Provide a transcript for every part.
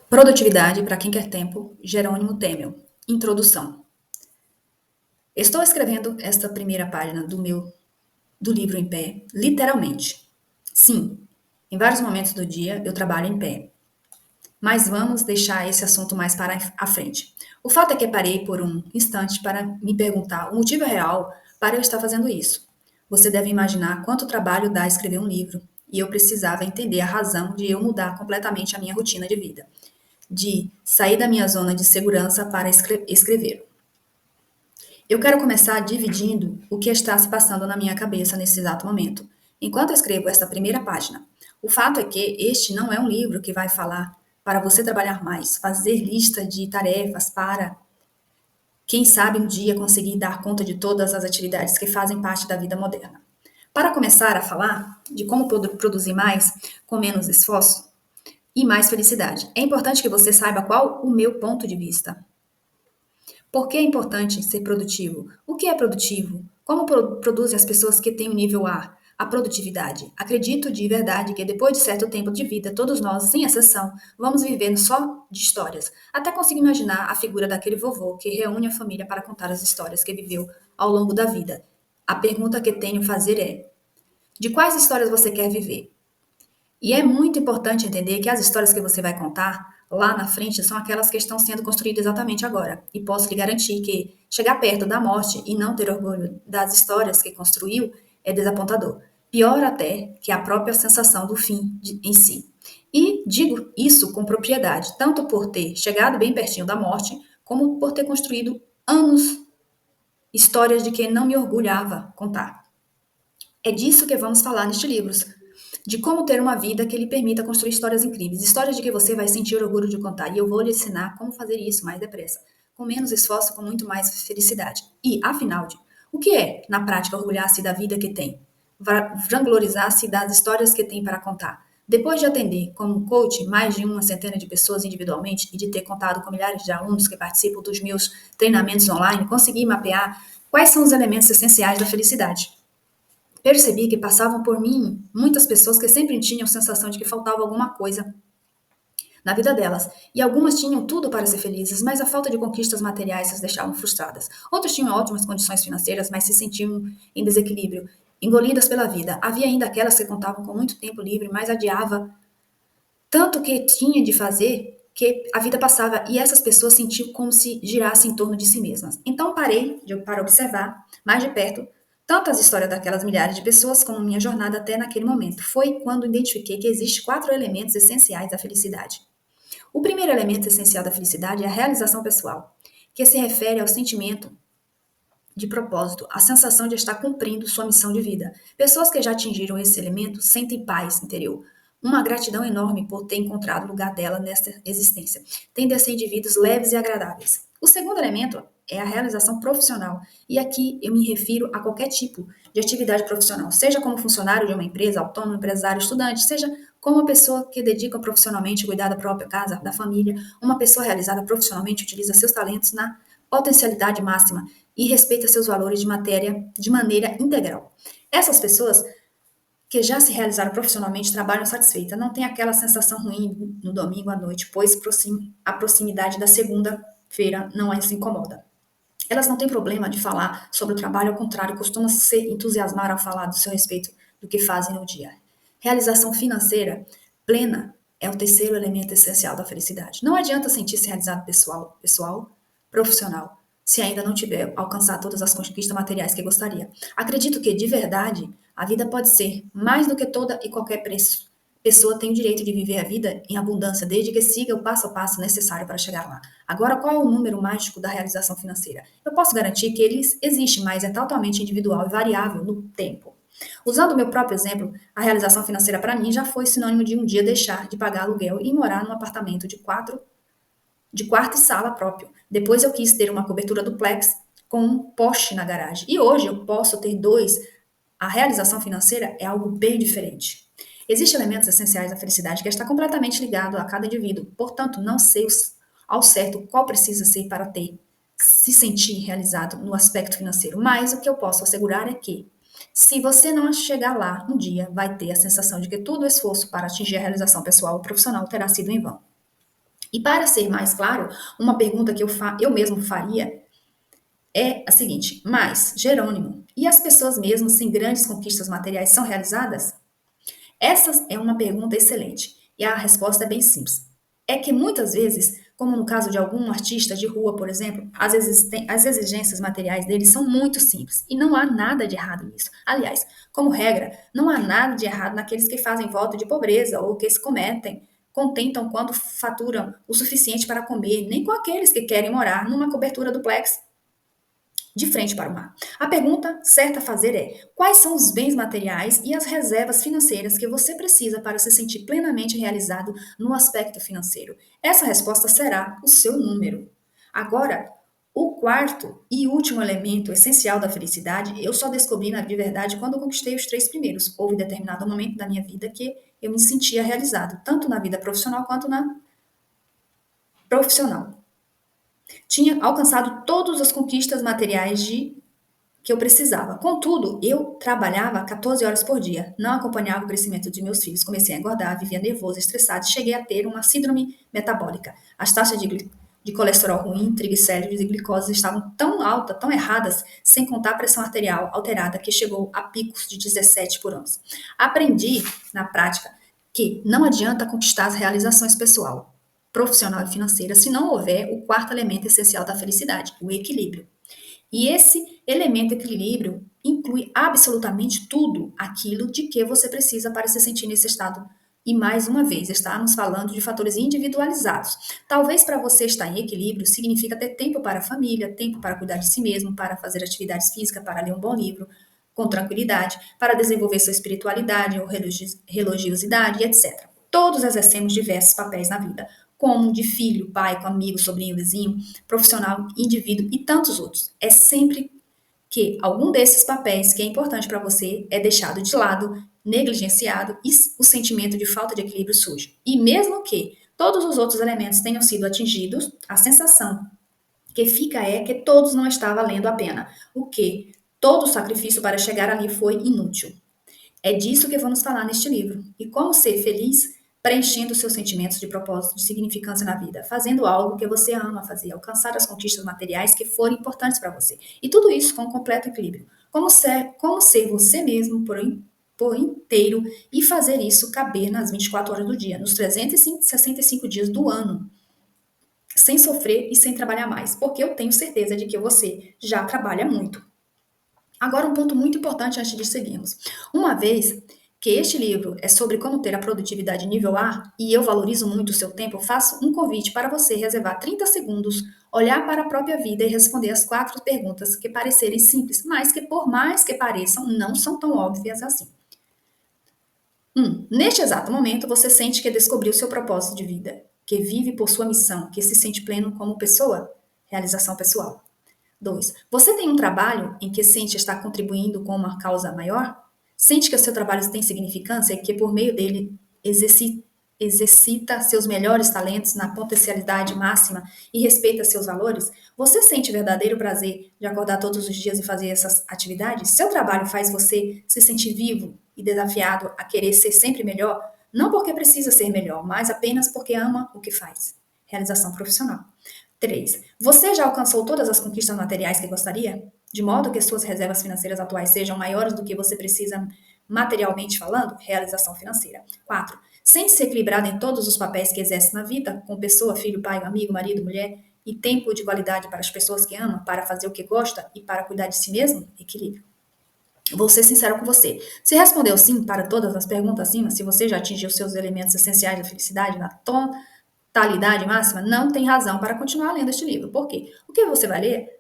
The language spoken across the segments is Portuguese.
Produtividade para quem quer tempo, Jerônimo Temel. Introdução. Estou escrevendo esta primeira página do livro em pé, literalmente. Sim, em vários momentos do dia eu trabalho em pé. Mas vamos deixar esse assunto mais para a frente. O fato é que parei por um instante para me perguntar o motivo real para eu estar fazendo isso. Você deve imaginar quanto trabalho dá escrever um livro, e eu precisava entender a razão de eu mudar completamente a minha rotina de vida, de sair da minha zona de segurança para escrever. Eu quero começar dividindo o que está se passando na minha cabeça nesse exato momento, enquanto eu escrevo esta primeira página. O fato é que este não é um livro que vai falar para você trabalhar mais, fazer lista de tarefas para, quem sabe, um dia conseguir dar conta de todas as atividades que fazem parte da vida moderna. Para começar a falar de como produzir mais com menos esforço e mais felicidade, é importante que você saiba qual o meu ponto de vista. Por que é importante ser produtivo? O que é produtivo? Como produzem as pessoas que têm o nível A? A produtividade. Acredito de verdade que depois de certo tempo de vida, todos nós, sem exceção, vamos vivendo só de histórias. Até consigo imaginar a figura daquele vovô que reúne a família para contar as histórias que viveu ao longo da vida. A pergunta que tenho a fazer é: de quais histórias você quer viver? E é muito importante entender que as histórias que você vai contar lá na frente são aquelas que estão sendo construídas exatamente agora. E posso lhe garantir que chegar perto da morte e não ter orgulho das histórias que construiu é desapontador. Pior até que a própria sensação do fim em si. E digo isso com propriedade, tanto por ter chegado bem pertinho da morte, como por ter construído anos histórias de que não me orgulhava contar. É disso que vamos falar neste livro, de como ter uma vida que lhe permita construir histórias incríveis, histórias de que você vai sentir orgulho de contar. E eu vou lhe ensinar como fazer isso mais depressa, com menos esforço, com muito mais felicidade. E, afinal, o que é, na prática, orgulhar-se da vida que tem? Vanglorizar-se das histórias que tem para contar. Depois de atender como coach mais de uma centena de pessoas individualmente e de ter contado com milhares de alunos que participam dos meus treinamentos online, consegui mapear quais são os elementos essenciais da felicidade. Percebi que passavam por mim muitas pessoas que sempre tinham a sensação de que faltava alguma coisa na vida delas, e algumas tinham tudo para ser felizes, mas a falta de conquistas materiais as deixavam frustradas. Outras tinham ótimas condições financeiras, mas se sentiam em desequilíbrio, engolidas pela vida. Havia ainda aquelas que contavam com muito tempo livre, mas adiava tanto que tinha de fazer que a vida passava e essas pessoas sentiam como se girassem em torno de si mesmas. Então parei para observar mais de perto tanto as histórias daquelas milhares de pessoas como minha jornada até naquele momento. Foi quando identifiquei que existem 4 elementos essenciais da felicidade. O primeiro elemento essencial da felicidade é a realização pessoal, que se refere ao sentimento de propósito, a sensação de estar cumprindo sua missão de vida. Pessoas que já atingiram esse elemento sentem paz interior, uma gratidão enorme por ter encontrado o lugar dela nesta existência. Tendem a ser indivíduos leves e agradáveis. O segundo elemento é a realização profissional, e aqui eu me refiro a qualquer tipo de atividade profissional, seja como funcionário de uma empresa, autônomo, empresário, estudante, seja como uma pessoa que dedica profissionalmente a cuidar da própria casa, da família, uma pessoa realizada profissionalmente utiliza seus talentos na potencialidade máxima e respeita seus valores de maneira integral. Essas pessoas que já se realizaram profissionalmente trabalham satisfeitas, não tem aquela sensação ruim no domingo à noite, pois a proximidade da segunda-feira não as incomoda. Elas não têm problema de falar sobre o trabalho, ao contrário, costumam se entusiasmar ao falar do seu respeito do que fazem no dia. Realização financeira plena é o terceiro elemento essencial da felicidade. Não adianta sentir-se realizado pessoal, profissional, se ainda não tiver alcançado todas as conquistas materiais que gostaria. Acredito que, de verdade, a vida pode ser mais do que toda e qualquer preço. Pessoa tem o direito de viver a vida em abundância, desde que siga o passo a passo necessário para chegar lá. Agora, qual é o número mágico da realização financeira? Eu posso garantir que ele existe, mas é totalmente individual e variável no tempo. Usando o meu próprio exemplo, a realização financeira para mim já foi sinônimo de um dia deixar de pagar aluguel e morar num apartamento de quarto e sala próprio. Depois eu quis ter uma cobertura duplex com um poste na garagem. E hoje eu posso ter dois. A realização financeira é algo bem diferente. Existem elementos essenciais da felicidade que está completamente ligado a cada indivíduo. Portanto, não sei ao certo qual precisa ser para se sentir realizado no aspecto financeiro. Mas o que eu posso assegurar é que, se você não chegar lá um dia, vai ter a sensação de que todo o esforço para atingir a realização pessoal ou profissional terá sido em vão. E para ser mais claro, uma pergunta que eu mesmo faria é a seguinte: mas, Jerônimo, e as pessoas mesmo sem grandes conquistas materiais são realizadas? Essa é uma pergunta excelente e a resposta é bem simples. É que muitas vezes, como no caso de algum artista de rua, por exemplo, as exigências materiais deles são muito simples e não há nada de errado nisso. Aliás, como regra, não há nada de errado naqueles que fazem voto de pobreza ou que se contentam quando faturam o suficiente para comer, nem com aqueles que querem morar numa cobertura duplex de frente para o mar. A pergunta certa a fazer é: quais são os bens materiais e as reservas financeiras que você precisa para se sentir plenamente realizado no aspecto financeiro? Essa resposta será o seu número. Agora, o quarto e último elemento essencial da felicidade, eu só descobri de verdade quando eu conquistei os três primeiros. Houve determinado momento da minha vida que eu me sentia realizado, tanto na vida profissional quanto na profissional. Tinha alcançado todas as conquistas materiais que eu precisava. Contudo, eu trabalhava 14 horas por dia, não acompanhava o crescimento de meus filhos, comecei a engordar, vivia nervoso, estressado e cheguei a ter uma síndrome metabólica. As taxas de colesterol ruim, triglicéridos e glicose estavam tão altas, tão erradas, sem contar a pressão arterial alterada, que chegou a picos de 17 por ano. Aprendi, na prática, que não adianta conquistar as realizações pessoal, profissional e financeira se não houver o quarto elemento essencial da felicidade, o equilíbrio. E esse elemento equilíbrio inclui absolutamente tudo aquilo de que você precisa para se sentir nesse estado. E mais uma vez, estamos falando de fatores individualizados. Talvez para você estar em equilíbrio significa ter tempo para a família, tempo para cuidar de si mesmo, para fazer atividades físicas, para ler um bom livro com tranquilidade, para desenvolver sua espiritualidade ou religiosidade, etc. Todos exercemos diversos papéis na vida, como de filho, pai, amigo, sobrinho, vizinho, profissional, indivíduo e tantos outros. É sempre que algum desses papéis que é importante para você é deixado de lado, negligenciado e o sentimento de falta de equilíbrio surge. E mesmo que todos os outros elementos tenham sido atingidos, a sensação que fica é que todos não estavam valendo a pena, o que todo o sacrifício para chegar ali foi inútil. É disso que vamos falar neste livro. E como ser feliz preenchendo seus sentimentos de propósito, de significância na vida, fazendo algo que você ama fazer, alcançar as conquistas materiais que forem importantes para você. E tudo isso com completo equilíbrio. Como ser você mesmo por inteiro e fazer isso caber nas 24 horas do dia, nos 365 dias do ano, sem sofrer e sem trabalhar mais, porque eu tenho certeza de que você já trabalha muito. Agora, um ponto muito importante antes de seguirmos. Uma vez que este livro é sobre como ter a produtividade nível A e eu valorizo muito o seu tempo, faço um convite para você reservar 30 segundos, olhar para a própria vida e responder as 4 perguntas que parecerem simples, mas que, por mais que pareçam, não são tão óbvias assim. 1. Neste exato momento, você sente que descobriu seu propósito de vida, que vive por sua missão, que se sente pleno como pessoa, realização pessoal. 2. Você tem um trabalho em que sente estar contribuindo com uma causa maior? Sente que o seu trabalho tem significância e que por meio dele exercita seus melhores talentos na potencialidade máxima e respeita seus valores? Você sente verdadeiro prazer de acordar todos os dias e fazer essas atividades? Seu trabalho faz você se sentir vivo e desafiado a querer ser sempre melhor? Não porque precisa ser melhor, mas apenas porque ama o que faz. Realização profissional. 3. Você já alcançou todas as conquistas materiais que gostaria? De modo que suas reservas financeiras atuais sejam maiores do que você precisa materialmente falando? Realização financeira. 4. Sente-se equilibrado em todos os papéis que exerce na vida, com pessoa, filho, pai, amigo, marido, mulher, e tempo de qualidade para as pessoas que ama, para fazer o que gosta e para cuidar de si mesmo? Equilíbrio. Vou ser sincero com você. Se respondeu sim para todas as perguntas acima, se você já atingiu seus elementos essenciais da felicidade na totalidade máxima, não tem razão para continuar lendo este livro. Por quê? O que você vai ler,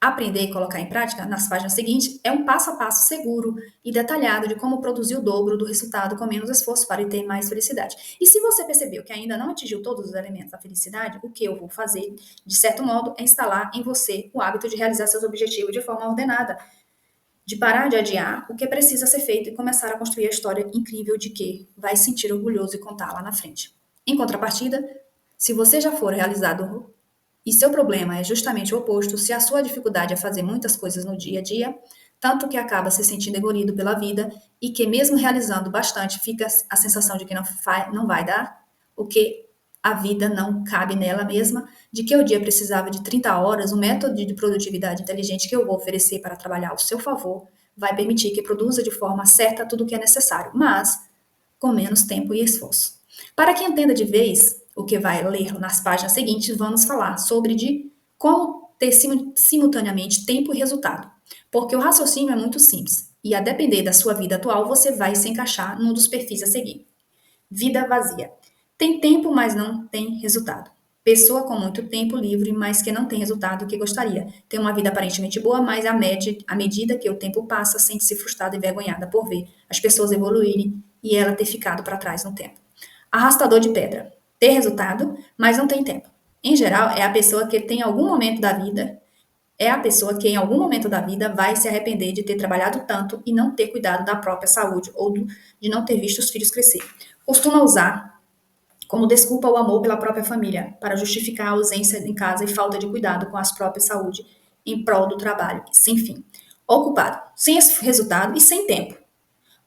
aprender e colocar em prática nas páginas seguintes é um passo a passo seguro e detalhado de como produzir o dobro do resultado com menos esforço para ter mais felicidade. E se você percebeu que ainda não atingiu todos os elementos da felicidade, o que eu vou fazer, de certo modo, é instalar em você o hábito de realizar seus objetivos de forma ordenada, de parar de adiar o que precisa ser feito e começar a construir a história incrível de que vai se sentir orgulhoso e contar lá na frente. Em contrapartida, se você já for realizado e seu problema é justamente o oposto, se a sua dificuldade é fazer muitas coisas no dia a dia, tanto que acaba se sentindo engolido pela vida e que mesmo realizando bastante fica a sensação de que não vai dar, o que A vida não cabe nela mesma, de que o dia precisava de 30 horas, o método de produtividade inteligente que eu vou oferecer para trabalhar ao seu favor vai permitir que produza de forma certa tudo o que é necessário, mas com menos tempo e esforço. Para que entenda de vez o que vai ler nas páginas seguintes, vamos falar sobre de como ter simultaneamente tempo e resultado. Porque o raciocínio é muito simples e a depender da sua vida atual, você vai se encaixar num dos perfis a seguir. Vida vazia. Tem tempo, mas não tem resultado. Pessoa com muito tempo livre, mas que não tem resultado que gostaria. Tem uma vida aparentemente boa, mas à medida que o tempo passa, sente-se frustrada e envergonhada por ver as pessoas evoluírem e ela ter ficado para trás no tempo. Arrastador de pedra. Ter resultado, mas não tem tempo. Em geral, é a pessoa que tem algum momento da vida é a pessoa que em algum momento da vida vai se arrepender de ter trabalhado tanto e não ter cuidado da própria saúde ou de não ter visto os filhos crescer. Costuma usar como desculpa o amor pela própria família, para justificar a ausência em casa e falta de cuidado com a própria saúde em prol do trabalho, sem fim. Ocupado, sem resultado e sem tempo.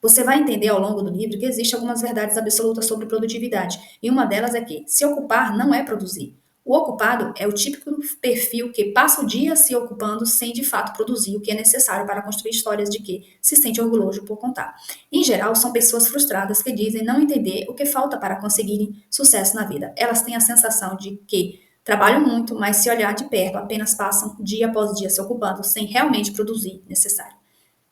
Você vai entender ao longo do livro que existem algumas verdades absolutas sobre produtividade, e uma delas é que se ocupar não é produzir. O ocupado é o típico perfil que passa o dia se ocupando sem de fato produzir o que é necessário para construir histórias de que se sente orgulhoso por contar. Em geral, são pessoas frustradas que dizem não entender o que falta para conseguirem sucesso na vida. Elas têm a sensação de que trabalham muito, mas se olhar de perto apenas passam dia após dia se ocupando sem realmente produzir o necessário.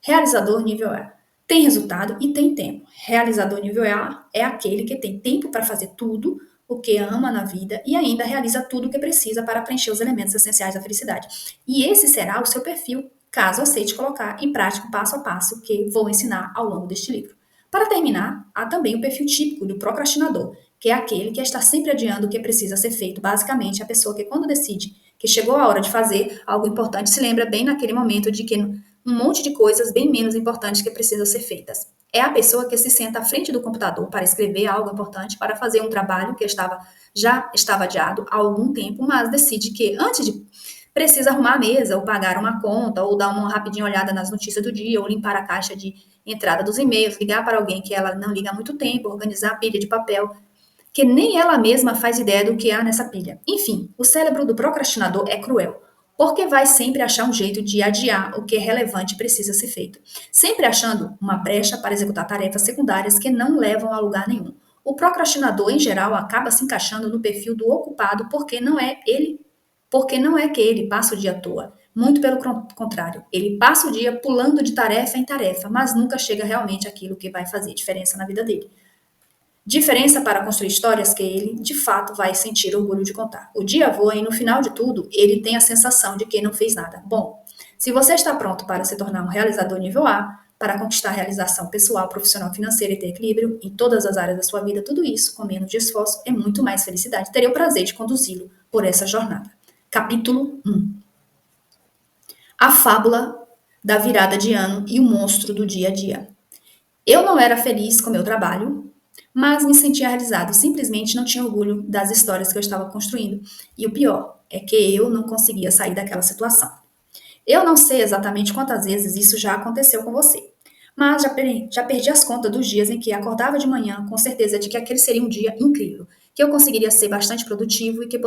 Realizador nível A. Tem resultado e tem tempo. Realizador nível A é aquele que tem tempo para fazer tudo o que ama na vida e ainda realiza tudo o que precisa para preencher os elementos essenciais da felicidade. E esse será o seu perfil, caso aceite colocar em prática o passo a passo que vou ensinar ao longo deste livro. Para terminar, há também o perfil típico do procrastinador, que é aquele que está sempre adiando o que precisa ser feito. Basicamente, a pessoa que quando decide que chegou a hora de fazer algo importante, se lembra bem naquele momento de que um monte de coisas bem menos importantes que precisam ser feitas. É a pessoa que se senta à frente do computador para escrever algo importante, para fazer um trabalho que já estava adiado há algum tempo, mas decide que antes de precisa arrumar a mesa, ou pagar uma conta, ou dar uma rapidinha olhada nas notícias do dia, ou limpar a caixa de entrada dos e-mails, ligar para alguém que ela não liga há muito tempo, organizar a pilha de papel, que nem ela mesma faz ideia do que há nessa pilha. Enfim, o cérebro do procrastinador é cruel, porque vai sempre achar um jeito de adiar o que é relevante e precisa ser feito, sempre achando uma brecha para executar tarefas secundárias que não levam a lugar nenhum. O procrastinador, em geral, acaba se encaixando no perfil do ocupado porque não é que ele passa o dia à toa. Muito pelo contrário, ele passa o dia pulando de tarefa em tarefa, mas nunca chega realmente àquilo que vai fazer diferença na vida dele. Diferença para construir histórias que ele, de fato, vai sentir orgulho de contar. O dia voa e, no final de tudo, ele tem a sensação de que não fez nada. Bom, se você está pronto para se tornar um realizador nível A, para conquistar realização pessoal, profissional, financeira e ter equilíbrio em todas as áreas da sua vida, tudo isso, com menos de esforço, é muito mais felicidade. Terei o prazer de conduzi-lo por essa jornada. Capítulo 1. A fábula da virada de ano e o monstro do dia a dia. Eu não era feliz com meu trabalho, mas me sentia realizado, simplesmente não tinha orgulho das histórias que eu estava construindo. E o pior é que eu não conseguia sair daquela situação. Eu não sei exatamente quantas vezes isso já aconteceu com você, mas já perdi as contas dos dias em que acordava de manhã com certeza de que aquele seria um dia incrível, que eu conseguiria ser bastante produtivo e que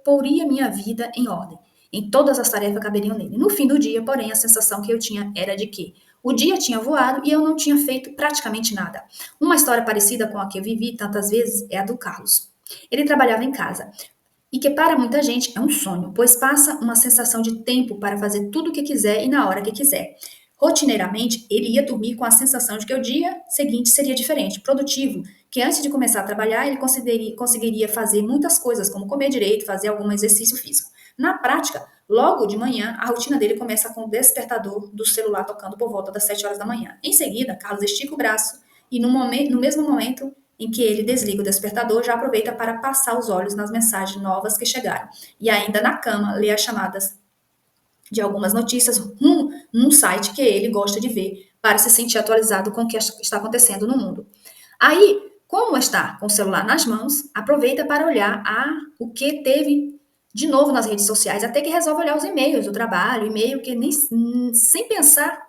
poria minha vida em ordem. Em todas as tarefas caberiam nele. No fim do dia, porém, a sensação que eu tinha era de que o dia tinha voado e eu não tinha feito praticamente nada. Uma história parecida com a que eu vivi tantas vezes é a do Carlos. Ele trabalhava em casa, e que para muita gente é um sonho, pois passa uma sensação de tempo para fazer tudo o que quiser e na hora que quiser. Rotineiramente, ele ia dormir com a sensação de que o dia seguinte seria diferente, produtivo, que antes de começar a trabalhar ele conseguiria fazer muitas coisas, como comer direito, fazer algum exercício físico. Na prática, logo de manhã, a rotina dele começa com o despertador do celular tocando por volta das 7 horas da manhã. Em seguida, Carlos estica o braço e no mesmo momento em que ele desliga o despertador, já aproveita para passar os olhos nas mensagens novas que chegaram. E ainda na cama, lê as chamadas de algumas notícias num site que ele gosta de ver para se sentir atualizado com o que está acontecendo no mundo. Aí, como está com o celular nas mãos, aproveita para olhar o que teve de novo nas redes sociais, até que resolve olhar os e-mails do trabalho, e-mail que nem sem pensar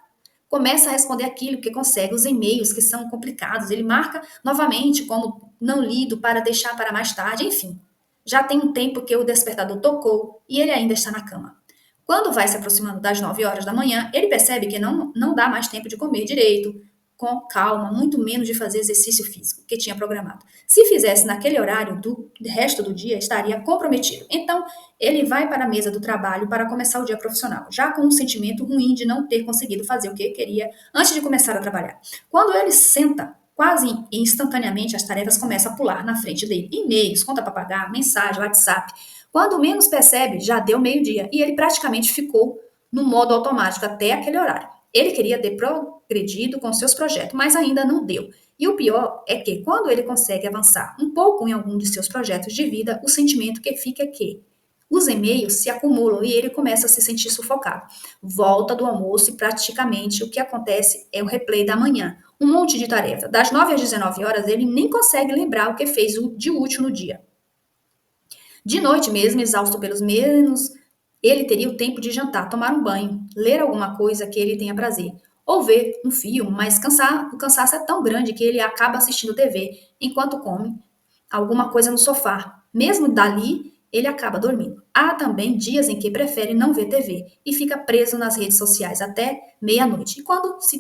começa a responder aquilo que consegue, os e-mails que são complicados, ele marca novamente como não lido para deixar para mais tarde, enfim. Já tem um tempo que o despertador tocou e ele ainda está na cama. Quando vai se aproximando das 9 horas da manhã, ele percebe que não dá mais tempo de comer direito, com calma, muito menos de fazer exercício físico que tinha programado. Se fizesse naquele horário, do resto do dia estaria comprometido. Então, ele vai para a mesa do trabalho para começar o dia profissional, já com um sentimento ruim de não ter conseguido fazer o que queria antes de começar a trabalhar. Quando ele senta, quase instantaneamente as tarefas começam a pular na frente dele. E-mails, conta para pagar, mensagem, WhatsApp. Quando menos percebe, já deu meio-dia e ele praticamente ficou no modo automático até aquele horário. Ele queria ter progredido com seus projetos, mas ainda não deu. E o pior é que, quando ele consegue avançar um pouco em algum de seus projetos de vida, o sentimento que fica é que os e-mails se acumulam e ele começa a se sentir sufocado. Volta do almoço e praticamente o que acontece é o replay da manhã. Um monte de tarefa. Das 9 às 19 horas, ele nem consegue lembrar o que fez de útil no dia. De noite mesmo, exausto pelos menos, ele teria o tempo de jantar, tomar um banho, ler alguma coisa que ele tenha prazer, ou ver um filme, mas o cansaço é tão grande que ele acaba assistindo TV enquanto come alguma coisa no sofá. Mesmo dali, ele acaba dormindo. Há também dias em que prefere não ver TV e fica preso nas redes sociais até meia-noite. E quando se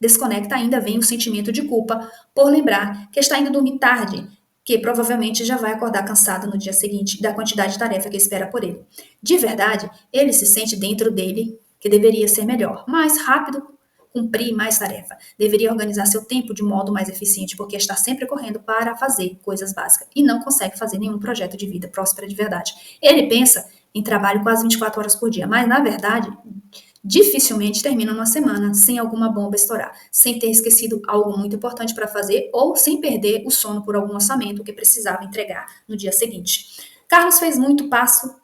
desconecta, ainda vem o sentimento de culpa por lembrar que está indo dormir tarde, que provavelmente já vai acordar cansado no dia seguinte da quantidade de tarefa que espera por ele. De verdade, ele se sente dentro dele que deveria ser melhor, mais rápido, cumprir mais tarefa. Deveria organizar seu tempo de modo mais eficiente, porque está sempre correndo para fazer coisas básicas e não consegue fazer nenhum projeto de vida próspera de verdade. Ele pensa em trabalho quase 24 horas por dia, mas na verdade dificilmente termina uma semana sem alguma bomba estourar, sem ter esquecido algo muito importante para fazer ou sem perder o sono por algum orçamento que precisava entregar no dia seguinte. Carlos fez muito passo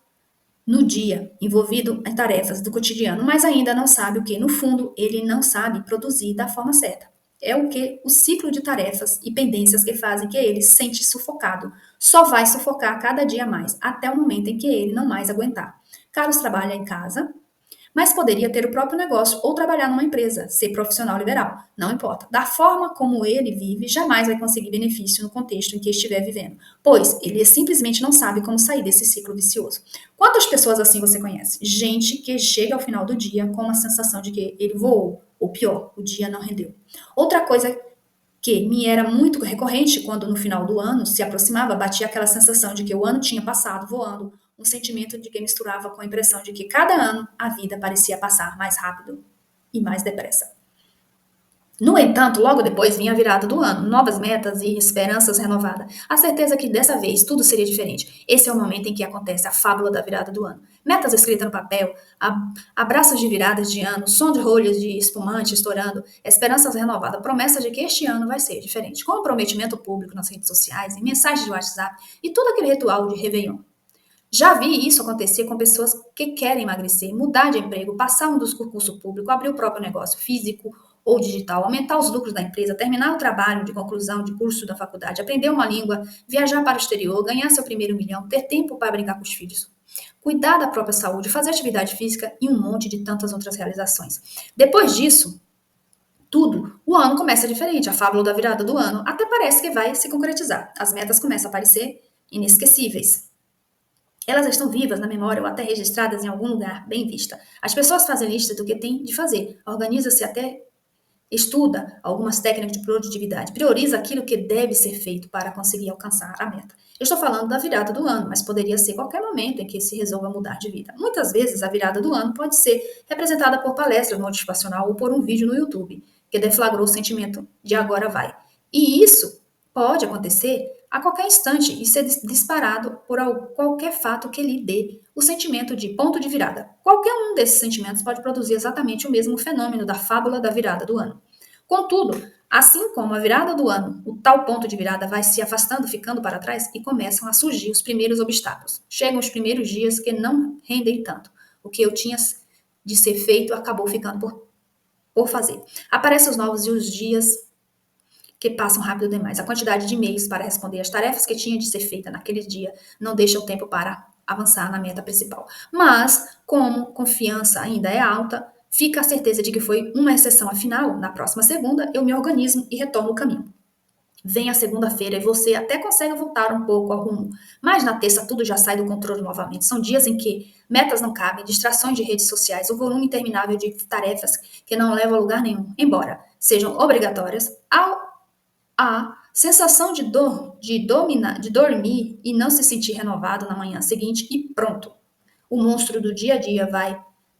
no dia, envolvido em tarefas do cotidiano, mas ainda não sabe o que, no fundo, ele não sabe produzir da forma certa. É o que o ciclo de tarefas e pendências que fazem que ele se sente sufocado. Só vai sufocar cada dia mais, até o momento em que ele não mais aguentar. Carlos trabalha em casa, mas poderia ter o próprio negócio ou trabalhar numa empresa, ser profissional liberal, não importa. Da forma como ele vive, jamais vai conseguir benefício no contexto em que estiver vivendo, pois ele simplesmente não sabe como sair desse ciclo vicioso. Quantas pessoas assim você conhece? Gente que chega ao final do dia com uma sensação de que ele voou, ou pior, o dia não rendeu. Outra coisa que me era muito recorrente quando no final do ano se aproximava, batia aquela sensação de que o ano tinha passado voando, um sentimento de que misturava com a impressão de que cada ano a vida parecia passar mais rápido e mais depressa. No entanto, logo depois vinha a virada do ano, novas metas e esperanças renovadas. A certeza que dessa vez tudo seria diferente. Esse é o momento em que acontece a fábula da virada do ano. Metas escritas no papel, abraços de viradas de ano, som de rolhas de espumante estourando, esperanças renovadas, promessa de que este ano vai ser diferente. Comprometimento público nas redes sociais, em mensagens de WhatsApp e todo aquele ritual de Réveillon. Já vi isso acontecer com pessoas que querem emagrecer, mudar de emprego, passar um dos concursos públicos, abrir o próprio negócio físico ou digital, aumentar os lucros da empresa, terminar o trabalho de conclusão de curso da faculdade, aprender uma língua, viajar para o exterior, ganhar seu primeiro milhão, ter tempo para brincar com os filhos, cuidar da própria saúde, fazer atividade física e um monte de tantas outras realizações. Depois disso, tudo, o ano começa diferente, a fábula da virada do ano até parece que vai se concretizar. As metas começam a parecer inesquecíveis. Elas estão vivas na memória ou até registradas em algum lugar bem vista. As pessoas fazem lista do que tem de fazer, organiza-se até estuda algumas técnicas de produtividade, prioriza aquilo que deve ser feito para conseguir alcançar a meta. Eu estou falando da virada do ano, mas poderia ser qualquer momento em que se resolva mudar de vida. Muitas vezes a virada do ano pode ser representada por palestra motivacional ou por um vídeo no YouTube, que deflagrou o sentimento de agora vai. E isso pode acontecer a qualquer instante e ser disparado por qualquer fato que lhe dê o sentimento de ponto de virada. Qualquer um desses sentimentos pode produzir exatamente o mesmo fenômeno da fábula da virada do ano. Contudo, assim como a virada do ano, o tal ponto de virada vai se afastando, ficando para trás e começam a surgir os primeiros obstáculos. Chegam os primeiros dias que não rendem tanto. O que eu tinha de ser feito acabou ficando por fazer. Aparecem os novos dias que passam rápido demais. A quantidade de e-mails para responder às tarefas que tinha de ser feita naquele dia não deixa o tempo para avançar na meta principal. Mas, como confiança ainda é alta, fica a certeza de que foi uma exceção. Afinal, na próxima segunda, eu me organizo e retorno o caminho. Vem a segunda-feira e você até consegue voltar um pouco ao rumo, mas na terça tudo já sai do controle novamente. São dias em que metas não cabem, distrações de redes sociais, o volume interminável de tarefas que não levam a lugar nenhum, embora sejam obrigatórias, a sensação de dor, de dormir e não se sentir renovado na manhã seguinte e pronto. O monstro do dia a dia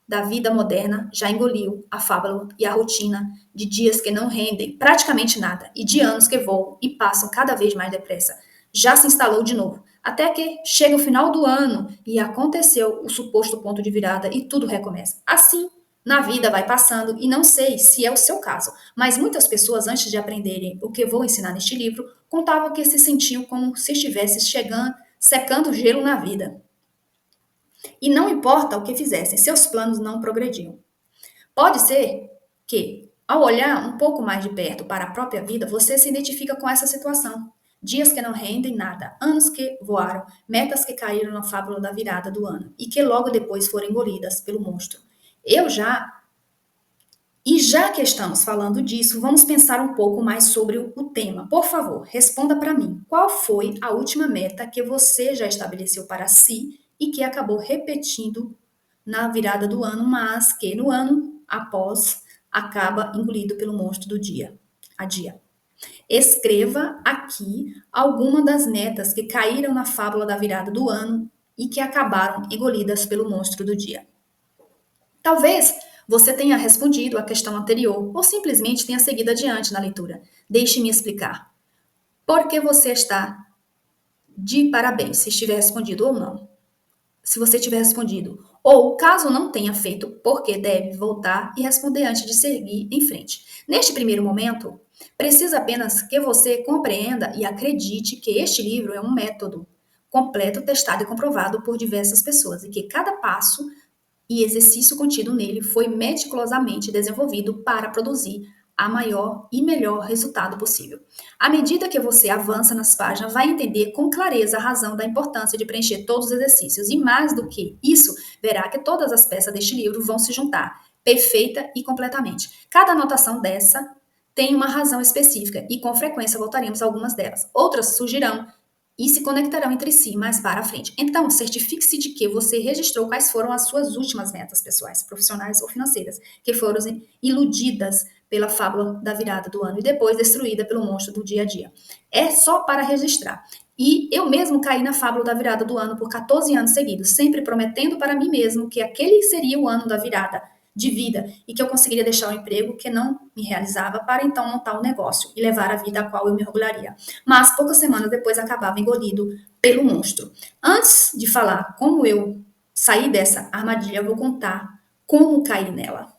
da vida moderna já engoliu a fábula e a rotina de dias que não rendem praticamente nada e de anos que voam e passam cada vez mais depressa. Já se instalou de novo, até que chega o final do ano e aconteceu o suposto ponto de virada e tudo recomeça. Assim, na vida vai passando e não sei se é o seu caso, mas muitas pessoas antes de aprenderem o que vou ensinar neste livro, contavam que se sentiam como se estivesse secando gelo na vida. E não importa o que fizessem, seus planos não progrediam. Pode ser que, ao olhar um pouco mais de perto para a própria vida, você se identifica com essa situação. Dias que não rendem nada, anos que voaram, metas que caíram na fábula da virada do ano e que logo depois foram engolidas pelo monstro. Eu já E já que estamos falando disso, vamos pensar um pouco mais sobre o tema. Por favor, responda para mim. Qual foi a última meta que você já estabeleceu para si e que acabou repetindo na virada do ano, mas que no ano após acaba engolido pelo monstro do dia a dia? Escreva aqui alguma das metas que caíram na fábula da virada do ano e que acabaram engolidas pelo monstro do dia. Talvez você tenha respondido à questão anterior ou simplesmente tenha seguido adiante na leitura. Deixe-me explicar. Por que você está de parabéns, se estiver respondido ou não? Se você tiver respondido. Ou, caso não tenha feito, porque deve voltar e responder antes de seguir em frente. Neste primeiro momento, precisa apenas que você compreenda e acredite que este livro é um método completo, testado e comprovado por diversas pessoas e que cada passo e exercício contido nele foi meticulosamente desenvolvido para produzir a maior e melhor resultado possível. À medida que você avança nas páginas, vai entender com clareza a razão da importância de preencher todos os exercícios e, mais do que isso, verá que todas as peças deste livro vão se juntar, perfeita e completamente. Cada anotação dessa tem uma razão específica e, com frequência, voltaremos a algumas delas. Outras surgirão e se conectarão entre si mais para a frente. Então, certifique-se de que você registrou quais foram as suas últimas metas pessoais, profissionais ou financeiras, que foram iludidas pela fábula da virada do ano e depois destruída pelo monstro do dia a dia. É só para registrar. E eu mesmo caí na fábula da virada do ano por 14 anos seguidos, sempre prometendo para mim mesmo que aquele seria o ano da virada de vida e que eu conseguiria deixar o emprego que não me realizava para então montar um negócio e levar a vida a qual eu me orgulharia. Mas poucas semanas depois acabava engolido pelo monstro. Antes de falar como eu saí dessa armadilha, eu vou contar como caí nela.